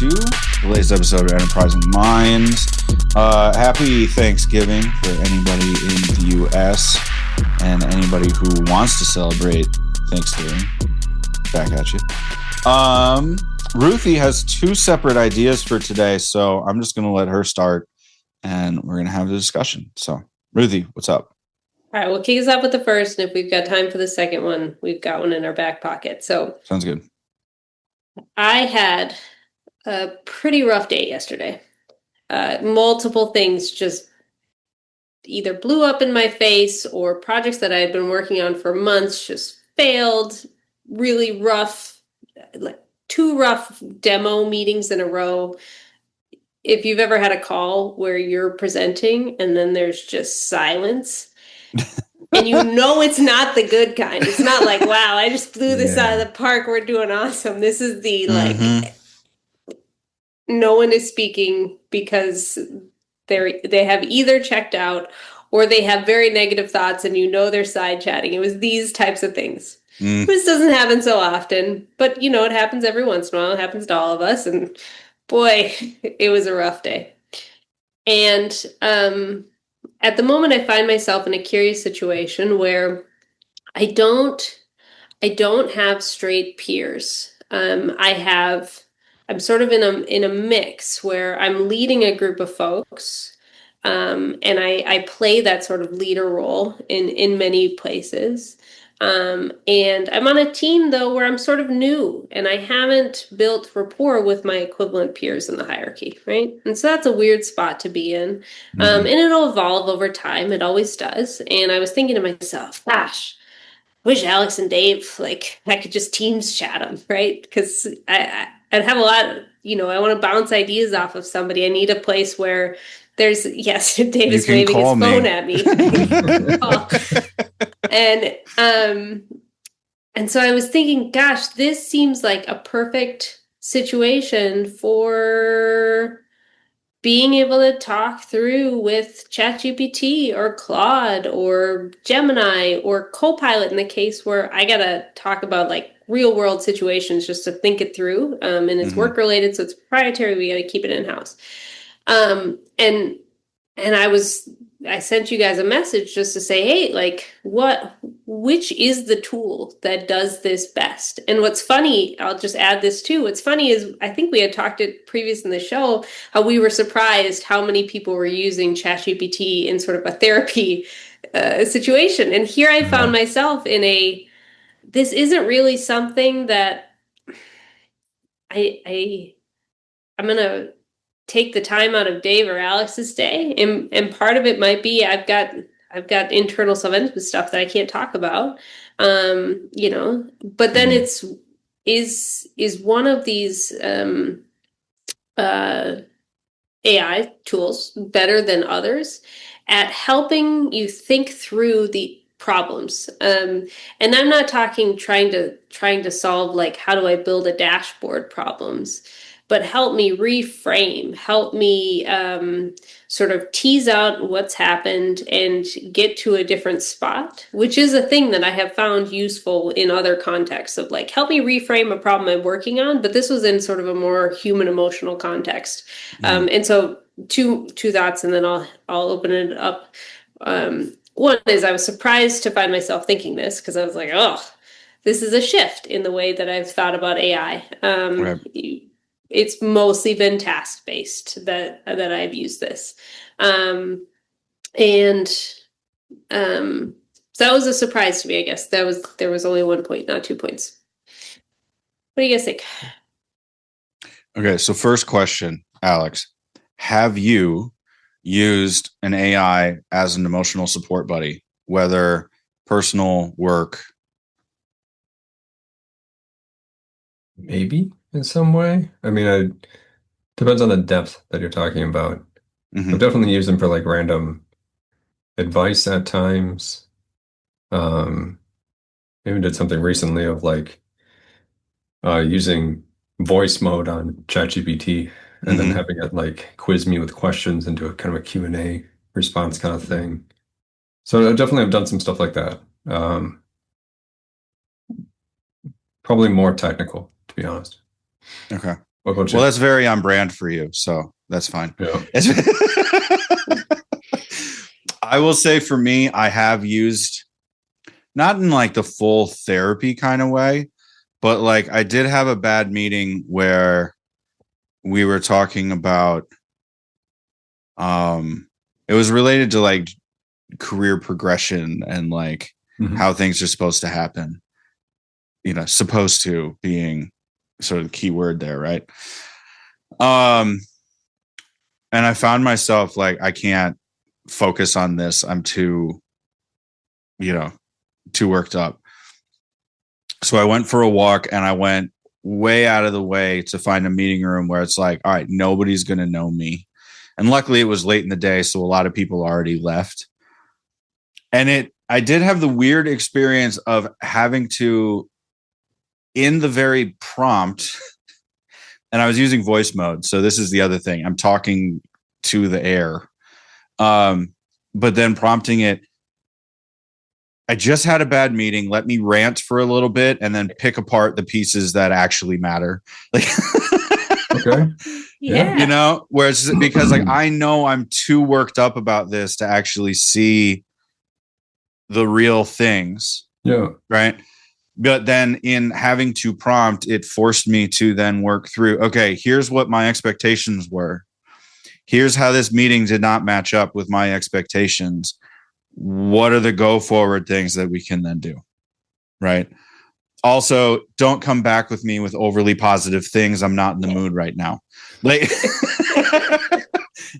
to the latest episode of Enterprising Minds. Happy Thanksgiving for anybody in the U.S. and anybody who wants to celebrate Thanksgiving. Back at you. Ruthi has two separate ideas for today, so I'm just going to let her start, and we're going to have the discussion. So, Ruthi, what's up? All right, we'll kick us off with the first, and if we've got time for the second one, we've got one in our back pocket. So sounds good. I had a pretty rough day yesterday. Multiple things just either blew up in my face, or projects that I had been working on for months just failed. Really rough, like 2 rough demo meetings in a row. If you've ever had a call where you're presenting and then there's just silence, and you know it's not the good kind. It's not like, wow, I just blew this out of the park. We're doing awesome. This is the no one is speaking because they have either checked out or they have very negative thoughts, and you know they're side chatting. It was these types of things. This doesn't happen so often, but it happens every once in a while. It happens to all of us, and boy, it was a rough day. And at the moment, I find myself in a curious situation where I don't have straight peers. I'm sort of in a mix where I'm leading a group of folks, and I play that sort of leader role in many places. And I'm on a team, though, where I'm sort of new, and I haven't built rapport with my equivalent peers in the hierarchy, right? And so that's a weird spot to be in. And it'll evolve over time. It always does. And I was thinking to myself, gosh, I wish Alex and Dave, I could just Teams chat them, right? Because I'd have a lot of, I want to bounce ideas off of somebody. I need a place where there's, yes, Dave is waving his phone at me. And so I was thinking, gosh, this seems like a perfect situation for being able to talk through with ChatGPT or Claude or Gemini or Copilot, in the case where I got to talk about real world situations just to think it through. And it's work related, so it's proprietary. We got to keep it in-house. And I sent you guys a message just to say, hey, which is the tool that does this best? And what's funny, I'll just add this too. What's funny is I think we had talked it previous in the show, how we were surprised how many people were using ChatGPT in sort of a therapy situation. And here I found myself in this isn't really something that I'm going to take the time out of Dave or Alex's day, and part of it might be I've got internal self-interest stuff that I can't talk about, but then is one of these AI tools better than others at helping you think through the problems, and I'm not talking trying to solve how do I build a dashboard problems, but help me reframe, help me sort of tease out what's happened and get to a different spot, which is a thing that I have found useful in other contexts of help me reframe a problem I'm working on. But this was in sort of a more human emotional context. And so two thoughts, and then I'll open it up. One is I was surprised to find myself thinking this, because I was like, oh, this is a shift in the way that I've thought about AI. It's mostly been task-based that I've used this. So that was a surprise to me, I guess. There was only 1 point, not 2 points. What do you guys think? Okay, so first question, Alex. Have you used an AI as an emotional support buddy, whether personal, work? Maybe in some way. I mean, it depends on the depth that you're talking about. I've definitely used them for random advice at times. Even did something recently of using voice mode on ChatGPT and then having it quiz me with questions and do a kind of a Q&A response kind of thing. So I definitely have done some stuff like that. Probably more technical, to be honest. Okay. What about you? Well, that's very on brand for you, so that's fine. Yeah. I will say for me, I have used, not in like the full therapy kind of way, but like I did have a bad meeting where we were talking about, it was related to like career progression and like how things are supposed to happen. You know, supposed to being sort of the key word there, right? And I found myself like, I can't focus on this. I'm too worked up. So I went for a walk and I went way out of the way to find a meeting room where it's like, all right, nobody's going to know me. And luckily it was late in the day, so a lot of people already left. And I did have the weird experience of having to, in the very prompt, and I was using voice mode. So this is the other thing. I'm talking to the air. But then prompting it, I just had a bad meeting. Let me rant for a little bit and then pick apart the pieces that actually matter. Like, okay. Yeah. You know, where it's because like, I know I'm too worked up about this to actually see the real things. Yeah. Right. But then in having to prompt, it forced me to then work through, okay, here's what my expectations were. Here's how this meeting did not match up with my expectations. What are the go forward things that we can then do? Right. Also, don't come back with me with overly positive things. I'm not in the mood right now. Like,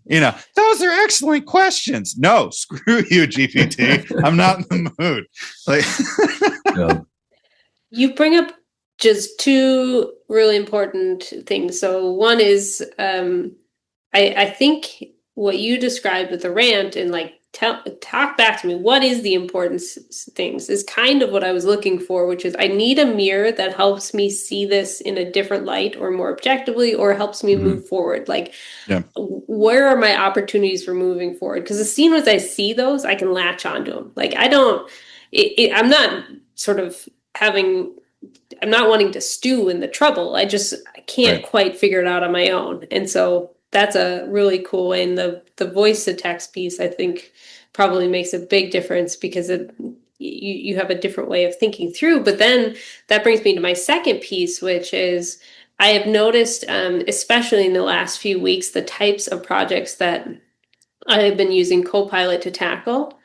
you know, those are excellent questions. No, screw you, GPT. I'm not in the mood. Like, Yeah. You bring up just two really important things. So one is, I think what you described with the rant and like talk back to me, what is the importance things is kind of what I was looking for, which is I need a mirror that helps me see this in a different light or more objectively, or helps me move forward. Like, where are my opportunities for moving forward? Because as soon as I see those, I can latch onto them. Like, I'm not sort of I'm not wanting to stew in the trouble. I can't quite figure it out on my own. And so that's a really cool way. And the voice to text piece, I think, probably makes a big difference because you have a different way of thinking through. But then that brings me to my second piece, which is I have noticed, especially in the last few weeks, the types of projects that I have been using Copilot to tackle.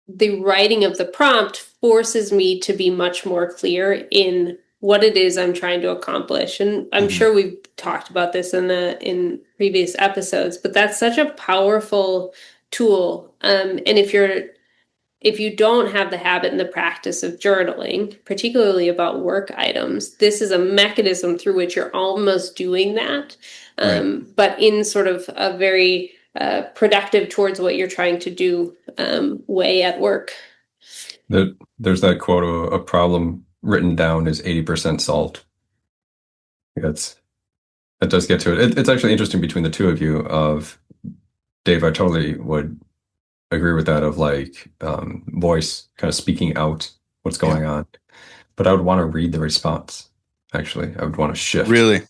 The writing of the prompt forces me to be much more clear in what it is I'm trying to accomplish. And I'm sure we've talked about this in previous episodes, but that's such a powerful tool. And if you don't have the habit and the practice of journaling, particularly about work items, this is a mechanism through which you're almost doing that, but in sort of a very productive towards what you're trying to do way at work. There's that quote of a problem written down is 80% solved. That does get to it. It's actually interesting between the two of you of Dave, I totally would agree with that of like voice kind of speaking out what's going on. But I would want to read the response. Actually, I would want to shift. Really?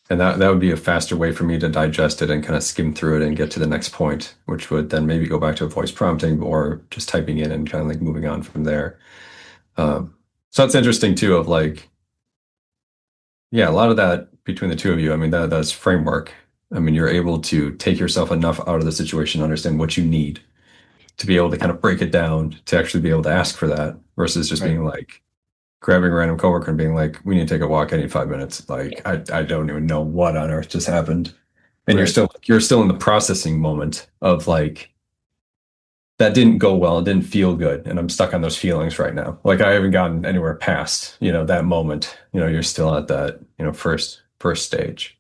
And that would be a faster way for me to digest it and kind of skim through it and get to the next point, which would then maybe go back to a voice prompting or just typing in and kind of like moving on from there. So that's interesting too of like, yeah, a lot of that between the two of you. I mean, that's framework. I mean, you're able to take yourself enough out of the situation, understand what you need to be able to kind of break it down to actually be able to ask for that versus just being like, grabbing a random coworker and being like, we need to take a walk. I need 5 minutes. Like, I don't even know what on earth just happened. And you're still in the processing moment of like, that didn't go well. It didn't feel good. And I'm stuck on those feelings right now. Like I haven't gotten anywhere past, that moment, you're still at that, first stage.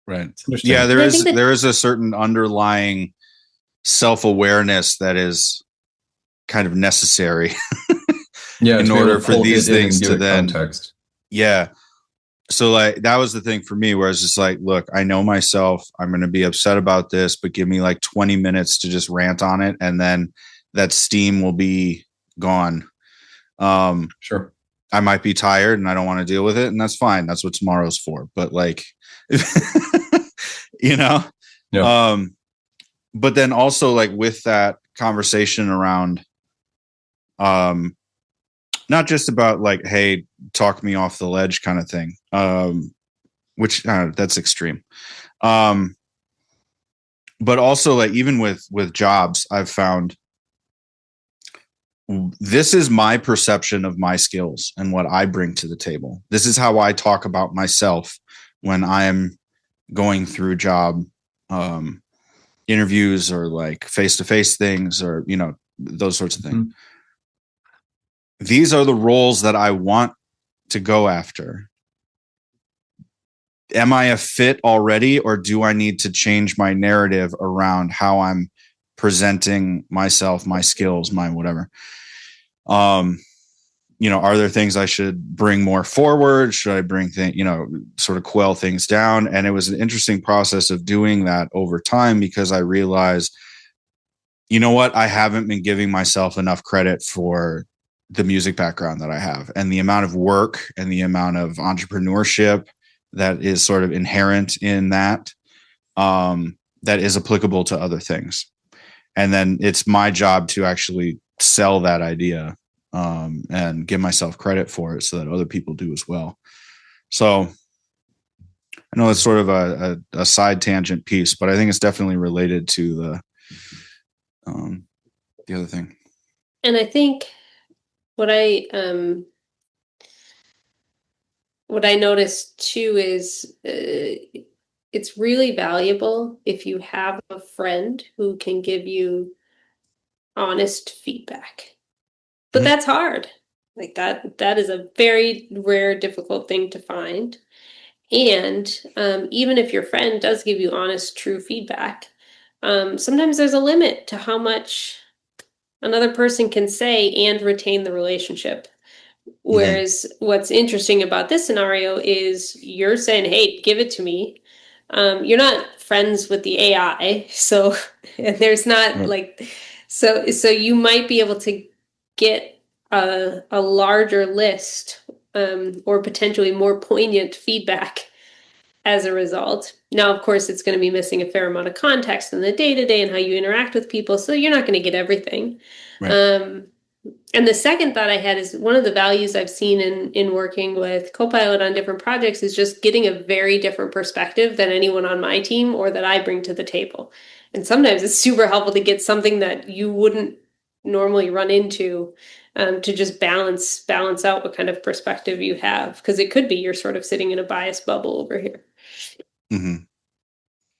Right. Yeah. There is a certain underlying self-awareness that is kind of necessary. In order for these things to then context. Yeah. So like that was the thing for me where it's just like, look, I know myself, I'm going to be upset about this, but give me like 20 minutes to just rant on it. And then that steam will be gone. Sure. I might be tired and I don't want to deal with it, and that's fine. That's what tomorrow's for. But like, you know, Yeah. But then also like with that conversation around, not just about like, hey, talk me off the ledge kind of thing, which that's extreme. But also like even with jobs, I've found this is my perception of my skills and what I bring to the table. This is how I talk about myself when I am going through job interviews or like face-to-face things or, you know, those sorts of things. Mm-hmm. These are the roles that I want to go after. Am I a fit already, or do I need to change my narrative around how I'm presenting myself, my skills, my whatever? You know, are there things I should bring more forward? Should I bring things, you know, sort of quell things down? And it was an interesting process of doing that over time, because I realized, you know what, I haven't been giving myself enough credit for the music background that I have, and the amount of work and the amount of entrepreneurship that is sort of inherent in that, that is applicable to other things. And then it's my job to actually sell that idea, and give myself credit for it so that other people do as well. So I know it's sort of a side tangent piece, but I think it's definitely related to the other thing. And I think what I noticed too is it's really valuable if you have a friend who can give you honest feedback. But that's hard. Like that is a very rare, difficult thing to find. And even if your friend does give you honest, true feedback, sometimes there's a limit to how much another person can say and retain the relationship. Whereas what's interesting about this scenario is you're saying, hey, give it to me. You're not friends with the AI, so and there's not like so you might be able to get a larger list, or potentially more poignant feedback as a result. Now, of course, it's going to be missing a fair amount of context in the day-to-day and how you interact with people, so you're not going to get everything. Right. And the second thought I had is one of the values I've seen in working with Copilot on different projects is just getting a very different perspective than anyone on my team or that I bring to the table. And sometimes it's super helpful to get something that you wouldn't normally run into, to just balance out what kind of perspective you have. Because it could be you're sort of sitting in a biased bubble over here. Mm-hmm.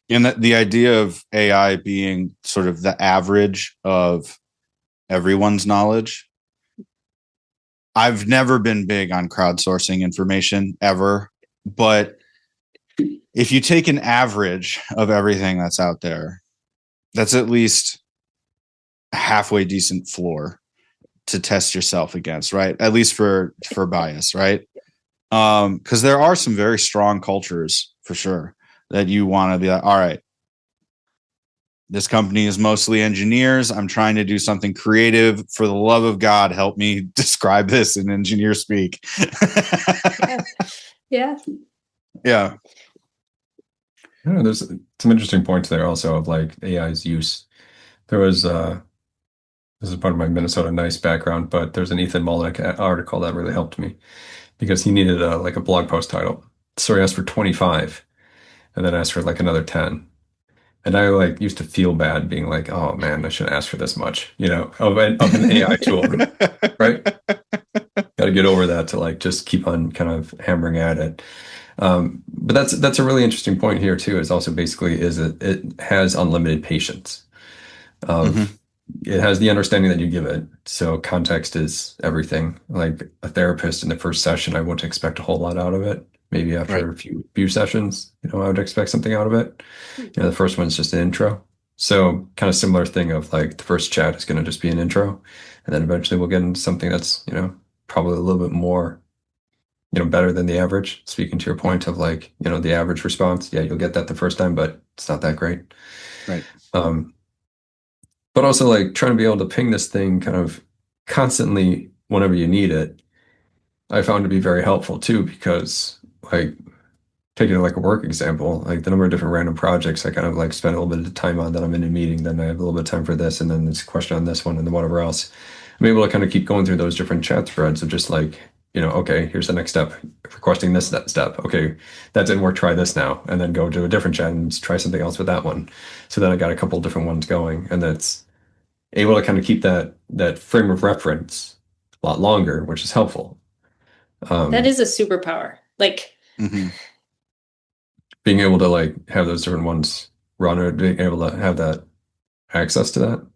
And the idea of AI being sort of the average of everyone's knowledge. I've never been big on crowdsourcing information ever, but if you take an average of everything that's out there, that's at least a halfway decent floor to test yourself against, right? At least for bias, right? Because there are some very strong cultures for sure that you want to be like, all right, this company is mostly engineers. I'm trying to do something creative. For the love of God, help me describe this in engineer speak. Yeah. Yeah. I don't know, there's some interesting points there also of like AI's use. There was this is part of my Minnesota Nice background, but there's an Ethan Molnick article that really helped me because he needed like a blog post title. So he asked for 25 and then asked for like another 10. And I like used to feel bad being like, oh man, I shouldn't ask for this much, you know, of an AI tool, right? Got to get over that to like just keep on kind of hammering at it. But that's a really interesting point here too. Is also basically is it has unlimited patience. It has the understanding that you give it. So context is everything. Like a therapist in the first session, I wouldn't expect a whole lot out of it. Maybe after a few sessions, you know, I would expect something out of it. You know, the first one's just an intro. So kind of similar thing of like the first chat is going to just be an intro. And then eventually we'll get into something that's, you know, probably a little bit more, you know, better than the average. Speaking to your point of like, you know, the average response. Yeah, you'll get that the first time, but it's not that great. Right. But also like trying to be able to ping this thing kind of constantly whenever you need it. I found to be very helpful too, because like taking like a work example, like the number of different random projects I kind of like spend a little bit of time on, that I'm in a meeting, then I have a little bit of time for this, and then there's a question on this one, and then whatever else. I'm able to kind of keep going through those different chat threads of just like, okay, here's the next step, requesting this step. Okay, that didn't work, try this now, and then go to a different chat and try something else with that one. So then I got a couple different ones going, and that's able to kind of keep that frame of reference a lot longer, which is helpful. That is a superpower. Like being able to like have those different ones run, or being able to have that access to that,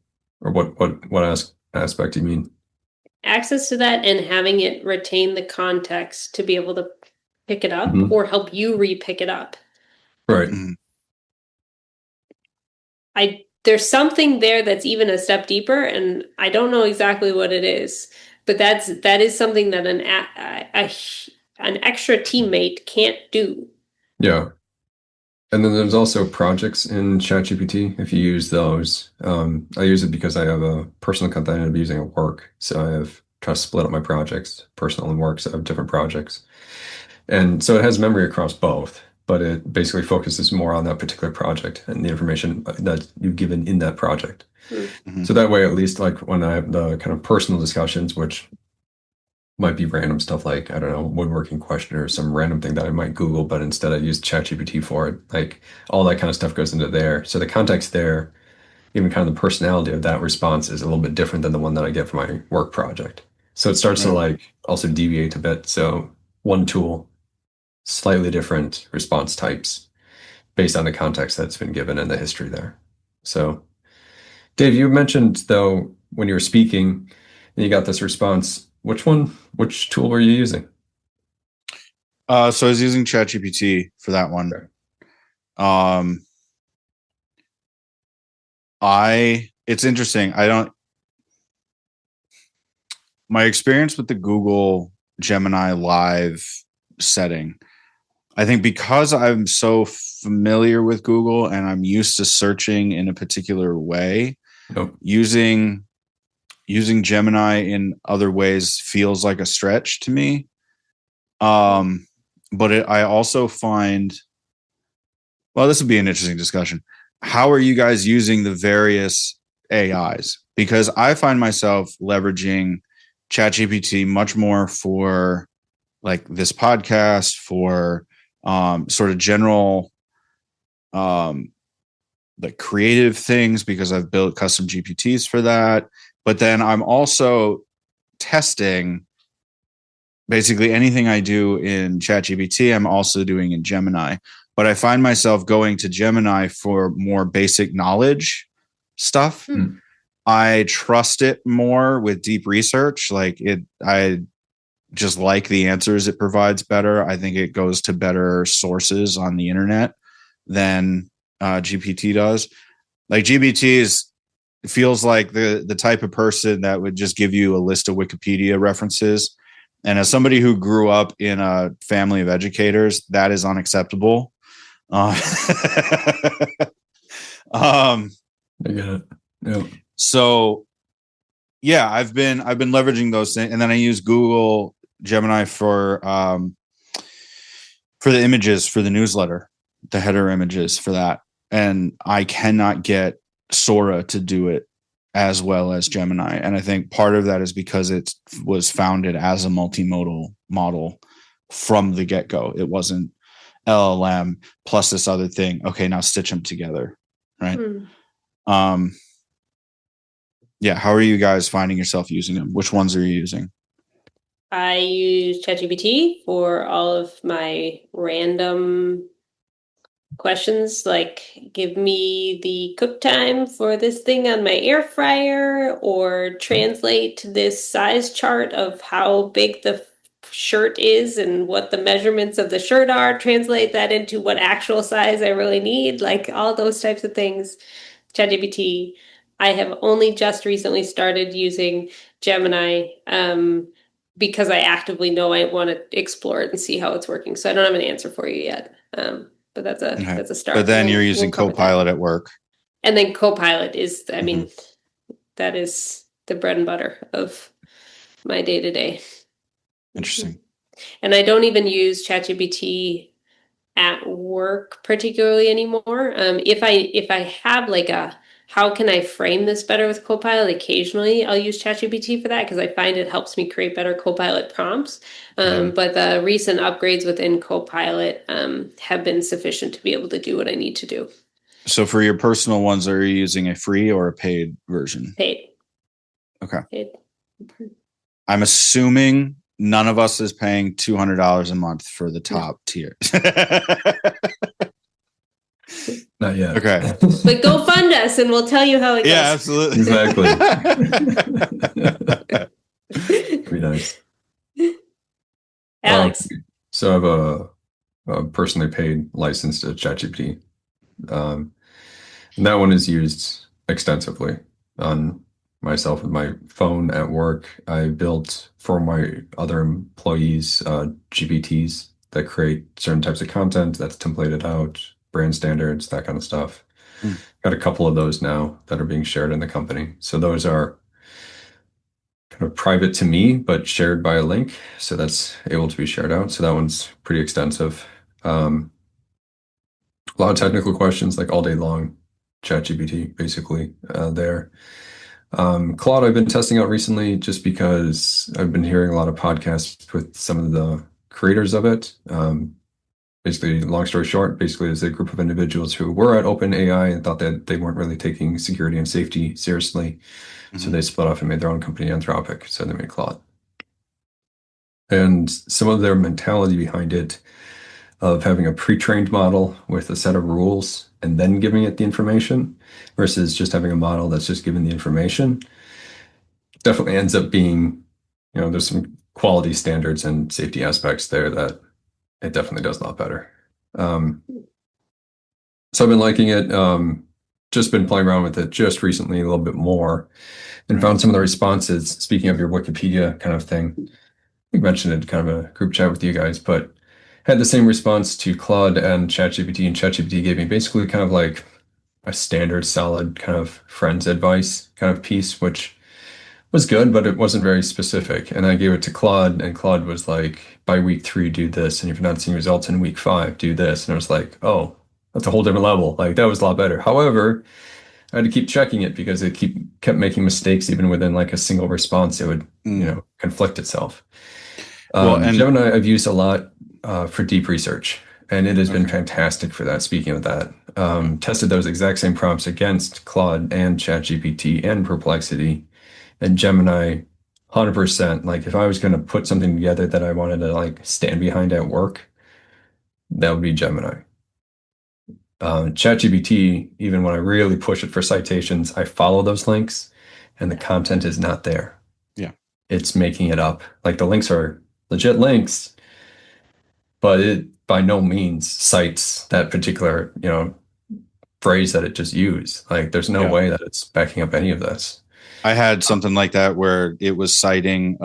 or what aspect do you mean? Access to that and having it retain the context to be able to pick it up or help you re-pick it up. Right. There's something there that's even a step deeper, and I don't know exactly what it is, but that is something that an extra teammate can't do. Yeah. And then there's also projects in ChatGPT. If you use those, I use it because I have a personal account that I end up using at work. So I have kind of split up my projects, personal and work. So I have different projects. And so it has memory across both, but it basically focuses more on that particular project and the information that you've given in that project. So that way, at least like when I have the kind of personal discussions, which might be random stuff like, I don't know, woodworking question or some random thing that I might Google, but instead I use ChatGPT for it. Like all that kind of stuff goes into there. So the context there, even kind of the personality of that response is a little bit different than the one that I get for my work project. So it starts to like also deviate a bit. So one tool, slightly different response types based on the context that's been given and the history there. So Dave, you mentioned though, when you were speaking and you got this response, which tool were you using? So I was using ChatGPT for that one. Okay. It's interesting. My experience with the Google Gemini Live setting, I think because I'm so familiar with Google and I'm used to searching in a particular way, using Gemini in other ways feels like a stretch to me. But I also find, well, this would be an interesting discussion. How are you guys using the various AIs? Because I find myself leveraging ChatGPT much more for like this podcast, for sort of general like creative things, because I've built custom GPTs for that. But then I'm also testing basically anything I do in ChatGPT, I'm also doing in Gemini. But I find myself going to Gemini for more basic knowledge stuff. I trust it more with deep research. I just like the answers it provides better. I think it goes to better sources on the internet than GPT does. Like GPT feels like the type of person that would just give you a list of Wikipedia references. And as somebody who grew up in a family of educators, that is unacceptable. I get it. Yep. So yeah, I've been leveraging those things, and then I use Google Gemini for the images for the newsletter, the header images for that, and I cannot get Sora to do it as well as Gemini. And I think part of that is because it was founded as a multimodal model from the get-go. It wasn't LLM plus this other thing. Okay, now stitch them together, right? Yeah, how are you guys finding yourself using them? Which ones are you using? I use ChatGPT for all of my random questions, like give me the cook time for this thing on my air fryer, or translate this size chart of how big the shirt is and what the measurements of the shirt are, translate that into what actual size I really need, like all those types of things. ChatGPT. I have only just recently started using Gemini because I actively know I want to explore it and see how it's working. So I don't have an answer for you yet. But that's a start. But then you're using Copilot at work. And then Copilot is, I mean, that is the bread and butter of my day-to-day. Interesting. And I don't even use ChatGPT at work particularly anymore. If I have like how can I frame this better with Copilot? Occasionally I'll use ChatGPT for that because I find it helps me create better Copilot prompts. But the recent upgrades within Copilot have been sufficient to be able to do what I need to do. So for your personal ones, are you using a free or a paid version? Paid. Okay. Paid. I'm assuming none of us is paying $200 a month for the top tier. Not yet. Okay. But go fund us and we'll tell you how it goes. Yeah, absolutely. Exactly. Be nice. Alex. So I have a personally paid license to ChatGPT. And that one is used extensively on myself with my phone at work. I built for my other employees GPTs that create certain types of content that's templated out, brand standards, that kind of stuff. Got a couple of those now that are being shared in the company. So those are kind of private to me, but shared by a link. So that's able to be shared out. So that one's pretty extensive. A lot of technical questions like all day long, ChatGPT basically there. Claude, I've been testing out recently just because I've been hearing a lot of podcasts with some of the creators of it. Basically, long story short, basically is a group of individuals who were at OpenAI and thought that they weren't really taking security and safety seriously. So they split off and made their own company, Anthropic. So they made Claude. And some of their mentality behind it of having a pre-trained model with a set of rules and then giving it the information versus just having a model that's just given the information definitely ends up being, there's some quality standards and safety aspects there that it definitely does a lot better. So I've been liking it, just been playing around with it just recently a little bit more and found some of the responses, speaking of your Wikipedia kind of thing. We mentioned it kind of a group chat with you guys, but had the same response to Claude and ChatGPT gave me basically kind of like a standard solid kind of friends advice kind of piece, which was good, but it wasn't very specific. And I gave it to Claude and Claude was like, by week 3, do this. And if you're not seeing results in week 5, do this. And I was like, oh, that's a whole different level. Like that was a lot better. However, I had to keep checking it because it kept making mistakes even within like a single response. It would, conflict itself. Gemini I've used a lot for deep research, and it has been fantastic for that. Speaking of that, tested those exact same prompts against Claude and ChatGPT and Perplexity, and Gemini 100%. Like if I was going to put something together that I wanted to like stand behind at work, that would be Gemini. ChatGPT, even when I really push it for citations, I follow those links and the content is not there. Yeah. It's making it up. Like the links are legit links, but it by no means cites that particular, phrase that it just used. Like there's no way that it's backing up any of this. I had something like that where it was citing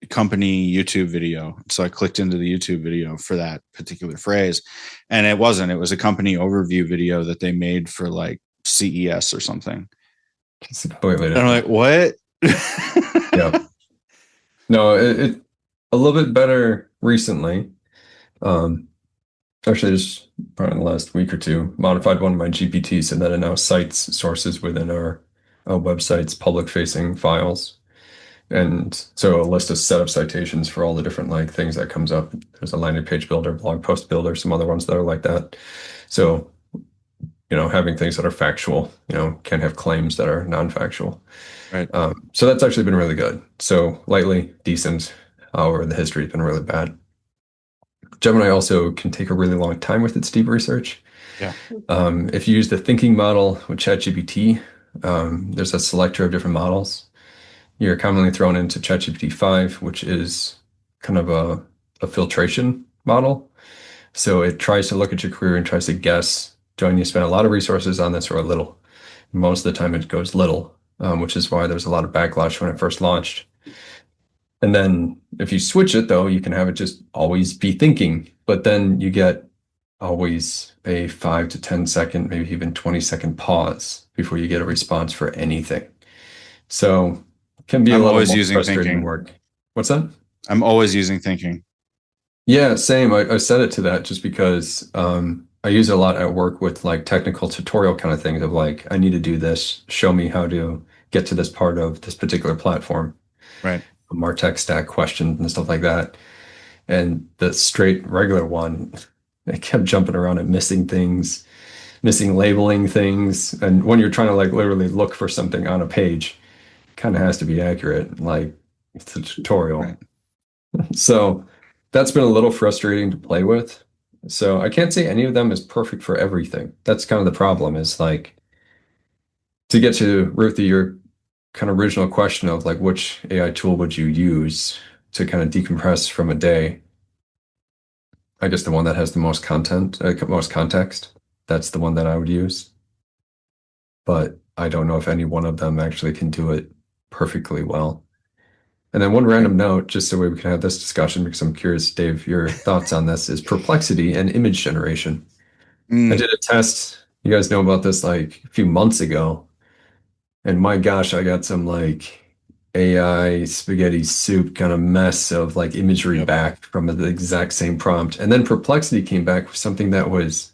company YouTube video. So I clicked into the YouTube video for that particular phrase, and it wasn't. It was a company overview video that they made for like CES or something. It's completely different. And I'm like, what? Yeah. No, it a little bit better recently. Actually, just probably in the last week or two, modified one of my GPTs so that it now cites sources within our website's public-facing files. And so a list of set of citations for all the different like things that comes up. There's a landing page builder, blog post builder, some other ones that are like that. So, having things that are factual, can have claims that are non-factual. Right. So that's actually been really good. So lightly decent, however, the history has been really bad. Gemini also can take a really long time with its deep research. Yeah. If you use the thinking model with ChatGPT, there's a selector of different models. You're commonly thrown into ChatGPT 5, which is kind of a filtration model. So it tries to look at your career and tries to guess, do I need to spend a lot of resources on this or a little? Most of the time it goes little, which is why there's a lot of backlash when it first launched. And then if you switch it, though, you can have it just always be thinking, but then you get always a 5 to 10 second, maybe even 20-second pause before you get a response for anything. So it can be a little more frustrating work. What's that? I'm always using thinking. Yeah, same. I set it to that just because I use it a lot at work with like technical tutorial kind of things of like, I need to do this, show me how to get to this part of this particular platform, Right. our tech stack questions and stuff like that. And the straight regular one, it kept jumping around and missing things, missing labeling things. And when you're trying to like literally look for something on a page, it kind of has to be accurate. Like it's a tutorial. Right. So that's been a little frustrating to play with. So I can't say any of them is perfect for everything. That's kind of the problem is like to get to Ruthie, your kind of original question of like which AI tool would you use to kind of decompress from a day? I guess the one that has the most content, most context, that's the one that I would use. But I don't know if any one of them actually can do it perfectly well. And then one random note, just so we can have this discussion, because I'm curious, Dave, your thoughts on this is perplexity and image generation. I did a test, you guys know about this like a few months ago, and my gosh, I got some like AI spaghetti soup kind of mess of like imagery Yep. back from the exact same prompt. And then perplexity came back with something that was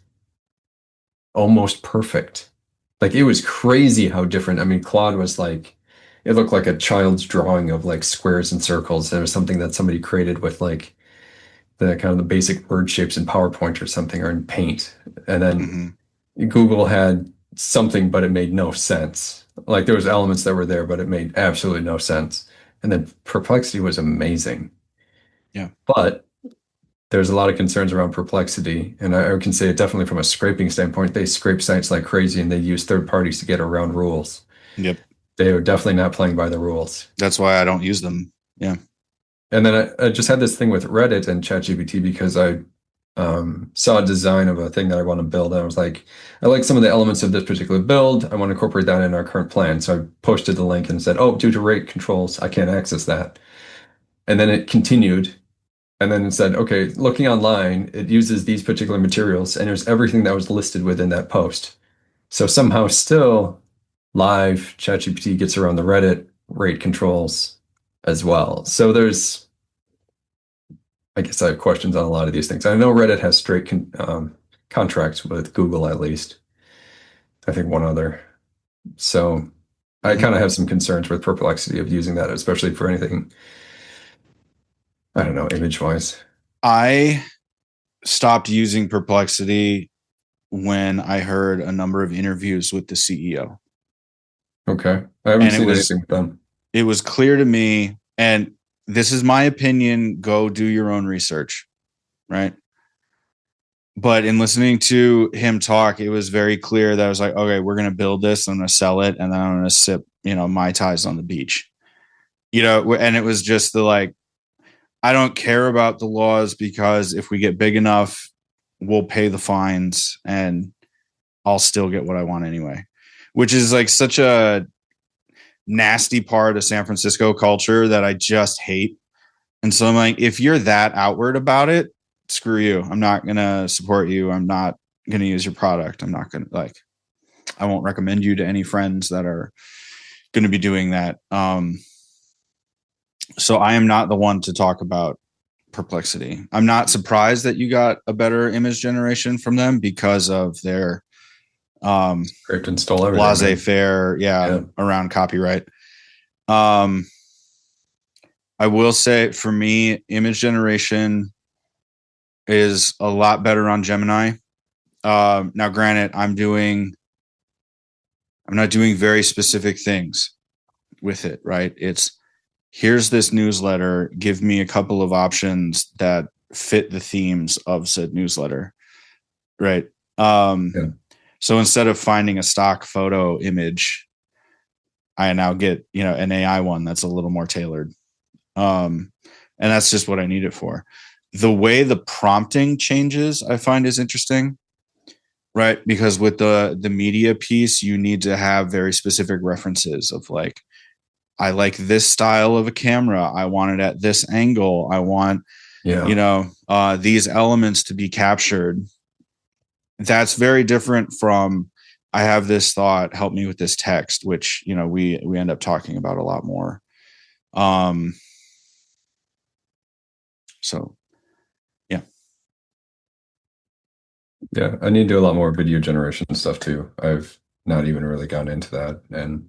almost perfect. Like it was crazy how different. I mean, Claude was like, it looked like a child's drawing of like squares and circles. There was something that somebody created with like the kind of the basic word shapes in PowerPoint or something or in Paint. And then Mm-hmm. Google had something, but it made no sense. Like there was elements that were there, but it made absolutely no sense. And then Perplexity was amazing. Yeah. But there's a lot of concerns around Perplexity, and I can say it definitely from a scraping standpoint. They scrape sites like crazy, and they use third parties to get around rules. Yep. They are definitely not playing by the rules. That's why I don't use them. Yeah. And then I just had this thing with Reddit and ChatGPT because I saw a design of a thing that I want to build. And I was like, I like some of the elements of this particular build. I want to incorporate that in our current plan. So I posted the link and said, oh, due to rate controls, I can't access that. And then it continued. And then it said, okay, looking online, it uses these particular materials, and there's everything that was listed within that post. So somehow still live ChatGPT gets around the Reddit rate controls as well. So there's, I guess I have questions on a lot of these things. I know Reddit has straight contracts with Google at least. I think one other. So I kind of have some concerns with Perplexity of using that, especially for anything, I don't know, image-wise. I stopped using Perplexity when I heard a number of interviews with the CEO. Okay. I haven't seen anything with them. It was clear to me, and this is my opinion, go do your own research, right? But in listening to him talk, it was very clear that I was like, okay, we're going to build this. I'm going to sell it. And then I'm going to sip, Mai Tais on the beach, and it was just the like, I don't care about the laws because if we get big enough, we'll pay the fines and I'll still get what I want anyway, which is like such a nasty part of San Francisco culture that I just hate. And so I'm like, if you're that outward about it, screw you. I'm not going to support you. I'm not going to use your product. I'm not going to I won't recommend you to any friends that are going to be doing that. So I am not the one to talk about Perplexity. I'm not surprised that you got a better image generation from them because of their Great to install everything. laissez-faire, around copyright. I will say for me, image generation is a lot better on Gemini. Now, granted, I'm not doing very specific things with it, right? It's here's this newsletter. Give me a couple of options that fit the themes of said newsletter, right? So instead of finding a stock photo image, I now get an AI one that's a little more tailored, and that's just what I need it for. The way the prompting changes, I find is interesting, right? Because with the media piece, you need to have very specific references of like, I like this style of a camera. I want it at this angle. I want, these elements to be captured. That's very different from, I have this thought, help me with this text, which, we end up talking about a lot more. So Yeah, I need to do a lot more video generation stuff too. I've not even really gotten into that. And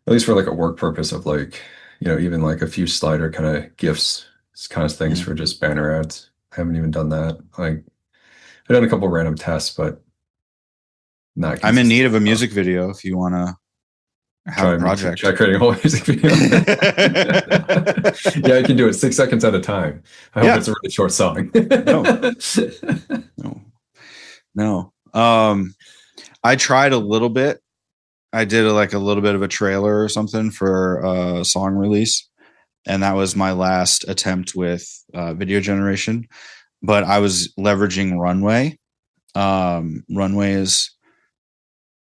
at least for like a work purpose of like, even like a few slider kind of GIFs, kind of things for just banner ads. I haven't even done that. Like I've done a couple random tests, but not I'm in consistent. need of a music video if you want to have a project. Try creating a whole music video. Yeah, I can do it 6 seconds at a time. I hope it's a really short song. No. I tried a little bit. I did a little bit of a trailer or something for a song release, and that was my last attempt with video generation. But I was leveraging Runway. Runway is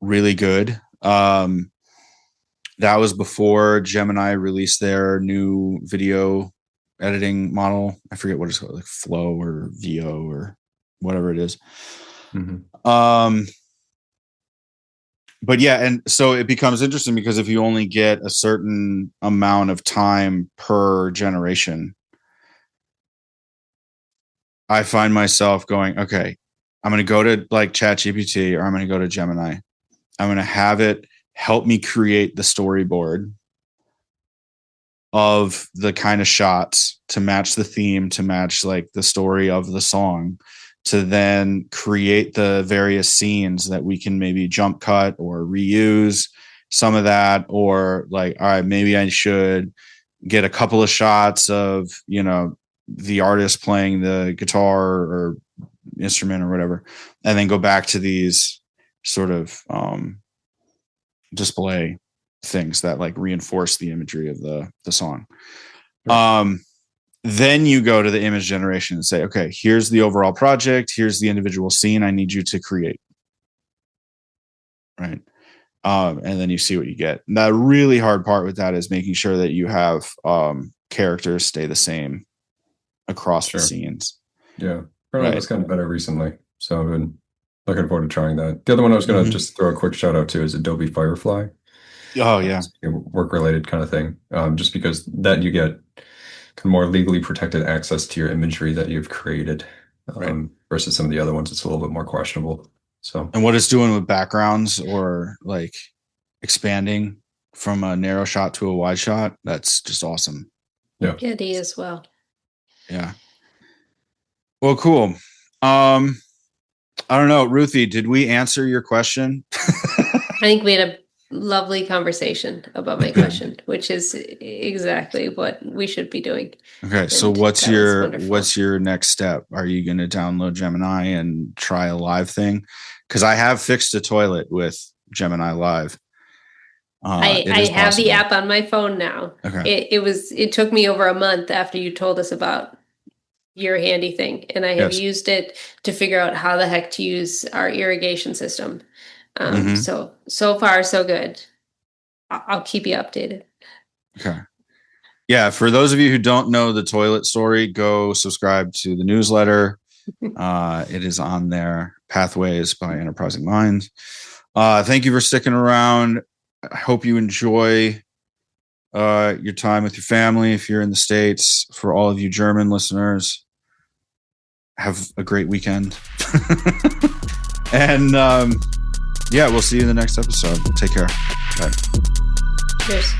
really good. That was before Gemini released their new video editing model. I forget what it's called, like Flow or VO or whatever it is. Mm-hmm. But yeah, and so it becomes interesting because if you only get a certain amount of time per generation, I find myself going, okay, I'm going to go to like ChatGPT or I'm going to go to Gemini. I'm going to have it help me create the storyboard of the kind of shots to match the theme, to match like the story of the song, to then create the various scenes that we can maybe jump cut or reuse some of that, or like, all right, maybe I should get a couple of shots of, the artist playing the guitar or instrument or whatever, and then go back to these sort of display things that like reinforce the imagery of the song. Sure. Then you go to the image generation and say, okay, here's the overall project. Here's the individual scene I need you to create. Right. And then you see what you get. And the really hard part with that is making sure that you have characters stay the same across the scenes. Yeah. That's kind of better recently. So I've been looking forward to trying that. The other one I was going to just throw a quick shout out to is Adobe Firefly. Oh, yeah. Work related kind of thing. Just because that you get more legally protected access to your imagery that you've created, versus some of the other ones. It's a little bit more questionable. So, and what it's doing with backgrounds or like expanding from a narrow shot to a wide shot, that's just awesome. Yeah. It is as well. Yeah. Well, cool. I don't know, Ruthi, did we answer your question? I think we had a lovely conversation about my question, which is exactly what we should be doing. Okay, so what's your next step? Are you going to download Gemini and try a live thing? Because I have fixed a toilet with Gemini Live. I have the app on my phone now. Okay. It took me over a month after you told us about your handy thing, and I have used it to figure out how the heck to use our irrigation system. So far so good. I'll keep you updated. Okay. Yeah, for those of you who don't know the toilet story, go subscribe to the newsletter. It is on there. Pathways by Enterprising Minds. Thank you for sticking around. I hope you enjoy your time with your family if you're in the States. For all of you German listeners, have a great weekend. And we'll see you in the next episode. Take care. Bye. Cheers.